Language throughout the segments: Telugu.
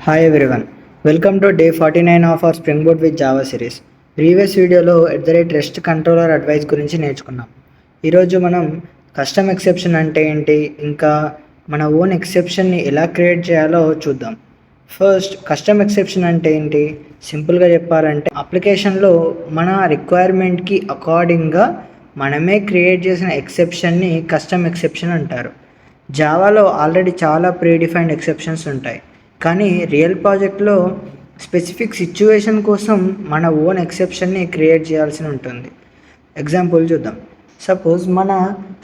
Hi everyone, welcome to day 49 of our Spring Boot with Java series. Previous వీడియోలో REST కంట్రోలర్ అడ్వైస్ గురించి నేర్చుకున్నాం. ఈరోజు మనం కస్టమ్ ఎక్సెప్షన్ అంటే ఏంటి, ఇంకా మన ఓన్ ఎక్సెప్షన్ని ఎలా క్రియేట్ చేయాలో చూద్దాం. ఫస్ట్ కస్టమ్ ఎక్సెప్షన్ అంటే ఏంటి? సింపుల్గా చెప్పాలంటే అప్లికేషన్లో మన రిక్వైర్మెంట్కి అకార్డింగ్గా మనమే క్రియేట్ చేసిన ఎక్సెప్షన్ని కస్టమ్ ఎక్సెప్షన్ అంటారు. జావాలో ఆల్రెడీ చాలా ప్రీడిఫైన్డ్ ఎక్సెప్షన్స్ ఉంటాయి, కానీ రియల్ ప్రాజెక్ట్లో స్పెసిఫిక్ సిచ్యువేషన్ కోసం మన ఓన్ ఎక్సెప్షన్ని క్రియేట్ చేయాల్సి ఉంటుంది. ఎగ్జాంపుల్ చూద్దాం. సపోజ్ మన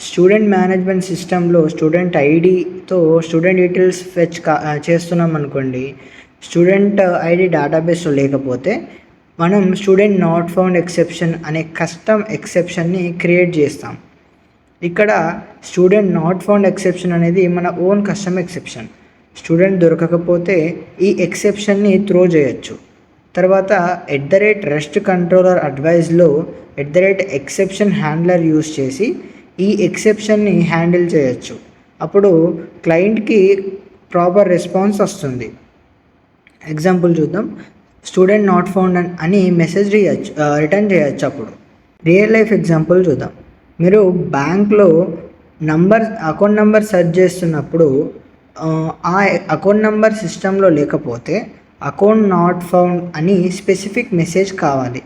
స్టూడెంట్ మేనేజ్మెంట్ సిస్టంలో స్టూడెంట్ ఐడితో స్టూడెంట్ డీటెయిల్స్ చేస్తున్నాం అనుకోండి. స్టూడెంట్ ఐడి డేటాబేస్లో లేకపోతే మనం స్టూడెంట్ నాట్ ఫౌండ్ ఎక్సెప్షన్ అనే కస్టమ్ ఎక్సెప్షన్ని క్రియేట్ చేస్తాం. ఇక్కడ స్టూడెంట్ నాట్ ఫౌండ్ ఎక్సెప్షన్ అనేది మన ఓన్ కస్టమ్ ఎక్సెప్షన్. స్టూడెంట్ దొరకకపోతే ఈ ఎక్సెప్షన్ని త్రో చేయొచ్చు. తర్వాత @REST కంట్రోలర్ అడ్వైజ్లో @exception హ్యాండ్లర్ యూస్ చేసి ఈ ఎక్సెప్షన్ని హ్యాండిల్ చేయొచ్చు. అప్పుడు క్లయింట్కి ప్రాపర్ రెస్పాన్స్ వస్తుంది. ఎగ్జాంపుల్ చూద్దాం. స్టూడెంట్ నాట్ ఫౌండ్ అని మెసేజ్ రిటర్న్ చేయొచ్చు. అప్పుడు రియల్ లైఫ్ ఎగ్జాంపుల్ చూద్దాం. మీరు బ్యాంక్లో అకౌంట్ నెంబర్ సెర్చ్ చేస్తున్నప్పుడు ఆ అకౌంట్ నెంబర్ సిస్టంలో లేకపోతే అకౌంట్ నాట్ ఫౌండ్ అని స్పెసిఫిక్ మెసేజ్ కావాలి.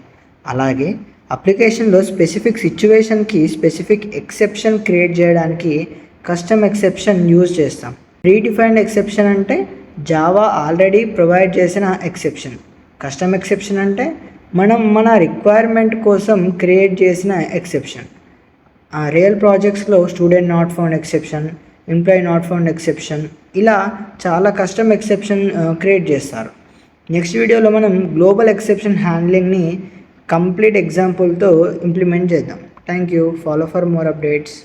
అలాగే అప్లికేషన్లో స్పెసిఫిక్ సిచ్యువేషన్కి స్పెసిఫిక్ ఎక్సెప్షన్ క్రియేట్ చేయడానికి కస్టమ్ ఎక్సెప్షన్ యూజ్ చేస్తాం. ప్రీడిఫైన్డ్ ఎక్సెప్షన్ అంటే జావా ఆల్రెడీ ప్రొవైడ్ చేసిన ఎక్సెప్షన్. కస్టమ్ ఎక్సెప్షన్ అంటే మనం మన రిక్వైర్మెంట్ కోసం క్రియేట్ చేసిన ఎక్సెప్షన్. రియల్ ప్రాజెక్ట్స్లో student not found exception, employee not found exception, ఇలా చాలా కస్టమ్ ఎక్సెప్షన్ క్రియేట్ చేస్తారు. నెక్స్ట్ వీడియోలో మనం గ్లోబల్ ఎక్సెప్షన్ హ్యాండ్లింగ్ని కంప్లీట్ ఎగ్జాంపుల్తో ఇంప్లిమెంట్ చేద్దాం. Thank you. Follow for more updates.